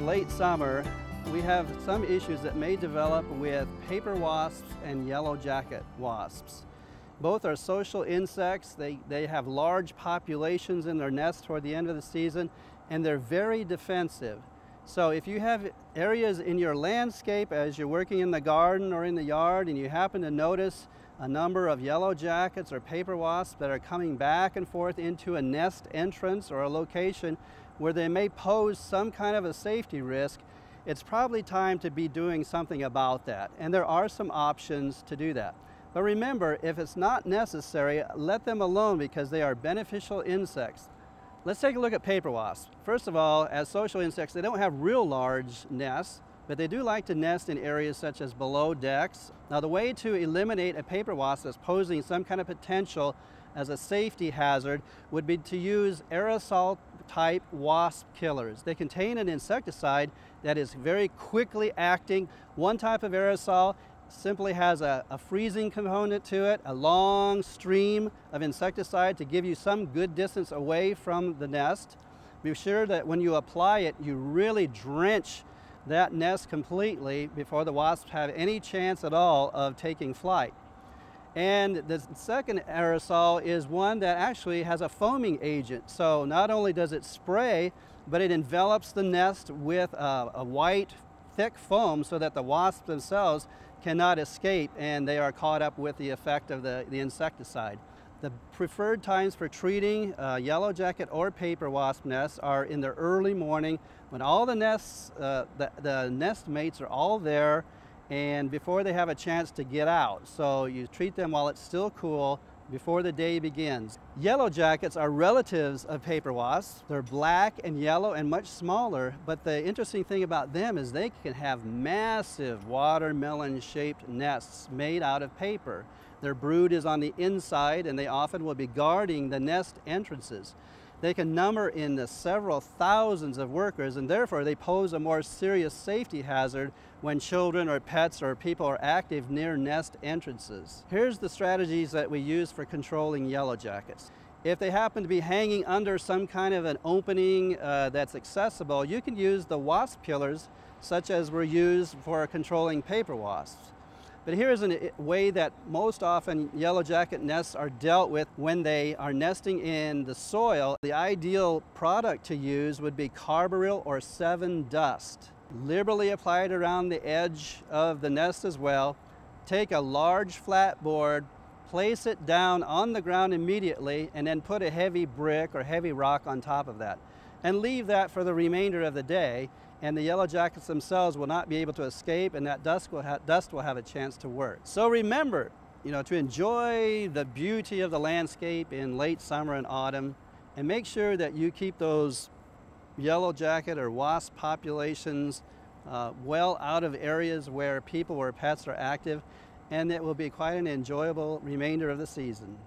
late summer, we have some issues that may develop with paper wasps and yellow jacket wasps. Both are social insects. They have large populations in their nests toward the end of the season, and they're very defensive. So if you have areas in your landscape as you're working in the garden or in the yard and you happen to notice a number of yellow jackets or paper wasps that are coming back and forth into a nest entrance or a location where they may pose some kind of a safety risk, it's probably time to be doing something about that. And there are some options to do that. But remember, if it's not necessary, let them alone because they are beneficial insects. Let's take a look at paper wasps. First of all, as social insects, they don't have real large nests, but they do like to nest in areas such as below decks. Now, the way to eliminate a paper wasp that's posing some kind of potential as a safety hazard would be to use aerosol type wasp killers. They contain an insecticide that is very quickly acting. One type of aerosol simply has a freezing component to it, a long stream of insecticide to give you some good distance away from the nest. Be sure that when you apply it, you really drench that nest completely before the wasps have any chance at all of taking flight. And the second aerosol is one that actually has a foaming agent. So not only does it spray, but it envelops the nest with a white, thick foam so that the wasps themselves cannot escape and they are caught up with the effect of the insecticide. The preferred times for treating yellow jacket or paper wasp nests are in the early morning when all the nests, the nest mates are all there and before they have a chance to get out. So you treat them while it's still cool before the day begins. Yellow jackets are relatives of paper wasps. They're black and yellow and much smaller, but the interesting thing about them is they can have massive watermelon-shaped nests made out of paper. Their brood is on the inside and they often will be guarding the nest entrances. They can number in the several thousands of workers and therefore they pose a more serious safety hazard when children or pets or people are active near nest entrances. Here's the strategies that we use for controlling yellow jackets. If they happen to be hanging under some kind of an opening that's accessible, you can use the wasp killers such as were used for controlling paper wasps. But here's a way that most often yellow jacket nests are dealt with when they are nesting in the soil. The ideal product to use would be carbaryl or 7 dust. Liberally applied around the edge of the nest as well. Take a large flat board, place it down on the ground immediately, and then put a heavy brick or heavy rock on top of that. And leave that for the remainder of the day, and the yellow jackets themselves will not be able to escape, and that dust will have a chance to work. So remember, to enjoy the beauty of the landscape in late summer and autumn, and make sure that you keep those yellow jacket or wasp populations well out of areas where people or pets are active, and it will be quite an enjoyable remainder of the season.